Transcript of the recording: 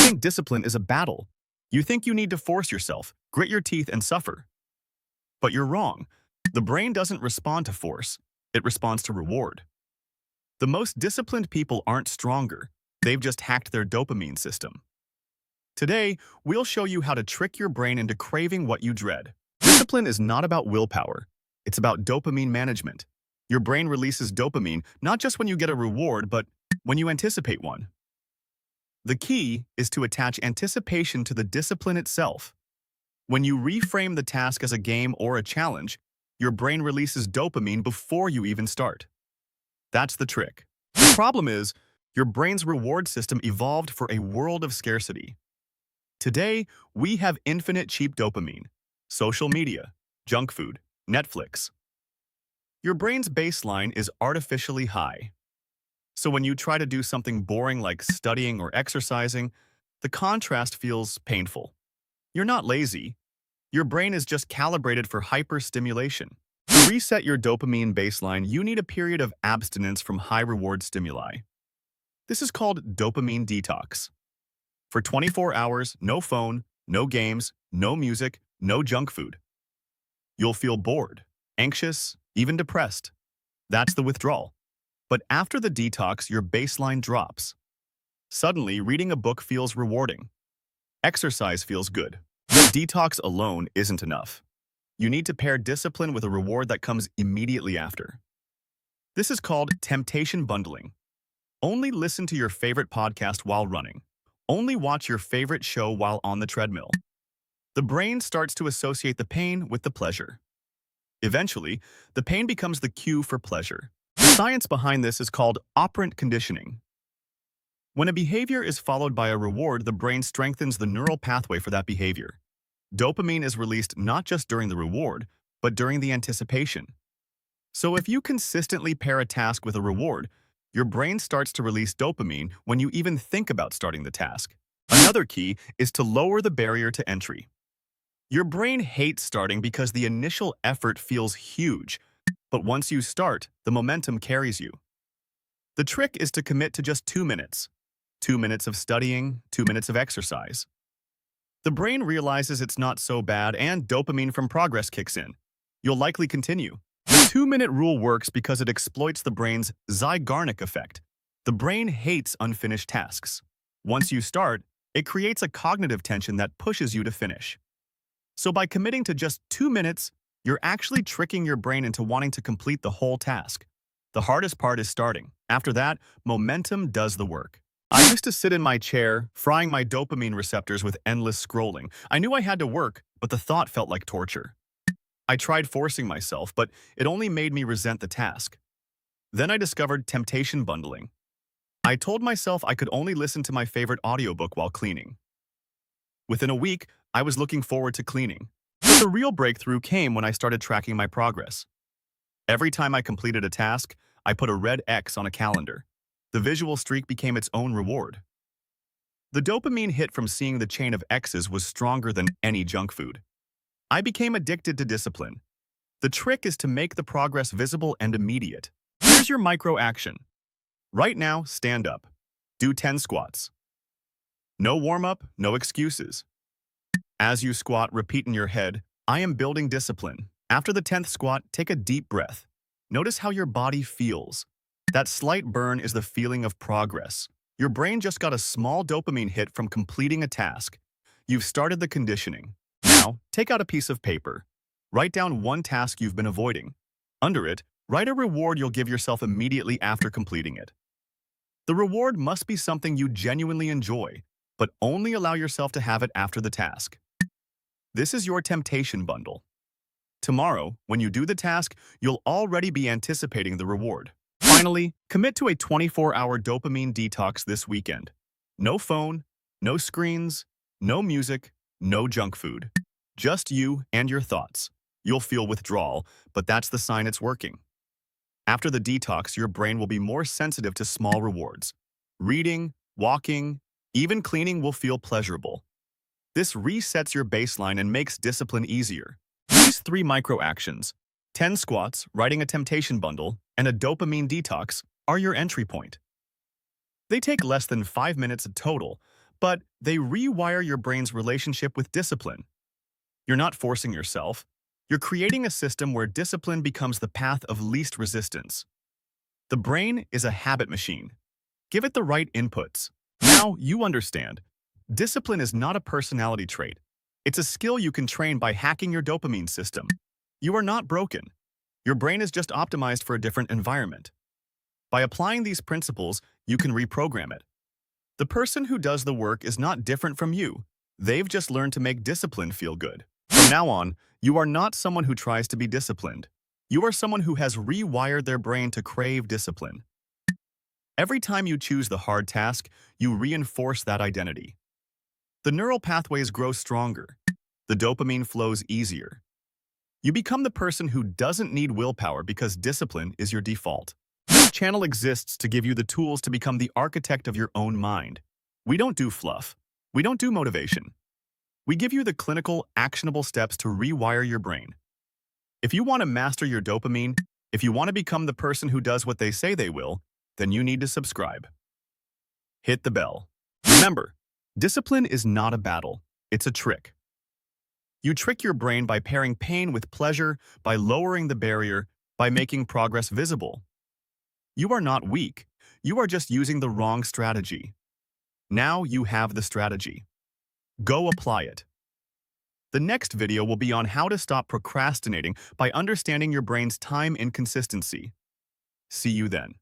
think discipline is a battle. You think you need to force yourself, grit your teeth, and suffer. But you're wrong. The brain doesn't respond to force. It responds to reward. The most disciplined people aren't stronger. They've just hacked their dopamine system. Today, we'll show you how to trick your brain into craving what you dread. Discipline is not about willpower. It's about dopamine management. Your brain releases dopamine not just when you get a reward, but when you anticipate one. The key is to attach anticipation to the discipline itself. When you reframe the task as a game or a challenge, your brain releases dopamine before you even start. That's the trick. The problem is, your brain's reward system evolved for a world of scarcity. Today, we have infinite cheap dopamine, social media, junk food, Netflix. Your brain's baseline is artificially high. So when you try to do something boring like studying or exercising, the contrast feels painful. You're not lazy. Your brain is just calibrated for hyperstimulation. To reset your dopamine baseline, you need a period of abstinence from high-reward stimuli. This is called dopamine detox. For 24 hours, no phone, no games, no music, no junk food. You'll feel bored, anxious, even depressed. That's the withdrawal. But after the detox, your baseline drops. Suddenly, reading a book feels rewarding. Exercise feels good. But detox alone isn't enough. You need to pair discipline with a reward that comes immediately after. This is called temptation bundling. Only listen to your favorite podcast while running. Only watch your favorite show while on the treadmill. The brain starts to associate the pain with the pleasure. Eventually, the pain becomes the cue for pleasure. The science behind this is called operant conditioning. When a behavior is followed by a reward, the brain strengthens the neural pathway for that behavior. Dopamine is released not just during the reward, but during the anticipation. So if you consistently pair a task with a reward, your brain starts to release dopamine when you even think about starting the task. Another key is to lower the barrier to entry. Your brain hates starting because the initial effort feels huge, but once you start, the momentum carries you. The trick is to commit to just 2 minutes. 2 minutes of studying, 2 minutes of exercise. The brain realizes it's not so bad and dopamine from progress kicks in. You'll likely continue. The 2-minute rule works because it exploits the brain's Zeigarnik effect. The brain hates unfinished tasks. Once you start, it creates a cognitive tension that pushes you to finish. So by committing to just 2 minutes, you're actually tricking your brain into wanting to complete the whole task. The hardest part is starting. After that, momentum does the work. I used to sit in my chair, frying my dopamine receptors with endless scrolling. I knew I had to work, but the thought felt like torture. I tried forcing myself, but it only made me resent the task. Then I discovered temptation bundling. I told myself I could only listen to my favorite audiobook while cleaning. Within a week, I was looking forward to cleaning. But the real breakthrough came when I started tracking my progress. Every time I completed a task, I put a red X on a calendar. The visual streak became its own reward. The dopamine hit from seeing the chain of X's was stronger than any junk food. I became addicted to discipline. The trick is to make the progress visible and immediate. Here's your micro action. Right now, stand up. Do 10 squats. No warm-up, no excuses. As you squat, repeat in your head, I am building discipline. After the 10th squat, take a deep breath. Notice how your body feels. That slight burn is the feeling of progress. Your brain just got a small dopamine hit from completing a task. You've started the conditioning. Now, take out a piece of paper. Write down one task you've been avoiding. Under it, write a reward you'll give yourself immediately after completing it. The reward must be something you genuinely enjoy, but only allow yourself to have it after the task. This is your temptation bundle. Tomorrow, when you do the task, you'll already be anticipating the reward. Finally, commit to a 24-hour dopamine detox this weekend. No phone, no screens, no music, no junk food. Just you and your thoughts. You'll feel withdrawal, but that's the sign it's working. After the detox, your brain will be more sensitive to small rewards. Reading, walking, even cleaning will feel pleasurable. This resets your baseline and makes discipline easier. These 3 micro actions, 10 squats, writing a temptation bundle, and a dopamine detox, are your entry point. They take less than 5 minutes total, but they rewire your brain's relationship with discipline. You're not forcing yourself. You're creating a system where discipline becomes the path of least resistance. The brain is a habit machine. Give it the right inputs. Now you understand. Discipline is not a personality trait. It's a skill you can train by hacking your dopamine system. You are not broken. Your brain is just optimized for a different environment. By applying these principles, you can reprogram it. The person who does the work is not different from you. They've just learned to make discipline feel good. From now on, you are not someone who tries to be disciplined. You are someone who has rewired their brain to crave discipline. Every time you choose the hard task, you reinforce that identity. The neural pathways grow stronger. The dopamine flows easier. You become the person who doesn't need willpower because discipline is your default. This channel exists to give you the tools to become the architect of your own mind. We don't do fluff. We don't do motivation. We give you the clinical, actionable steps to rewire your brain. If you want to master your dopamine, if you want to become the person who does what they say they will, then you need to subscribe. Hit the bell. Remember, discipline is not a battle, it's a trick. You trick your brain by pairing pain with pleasure, by lowering the barrier, by making progress visible. You are not weak, you are just using the wrong strategy. Now you have the strategy. Go apply it. The next video will be on how to stop procrastinating by understanding your brain's time inconsistency. See you then.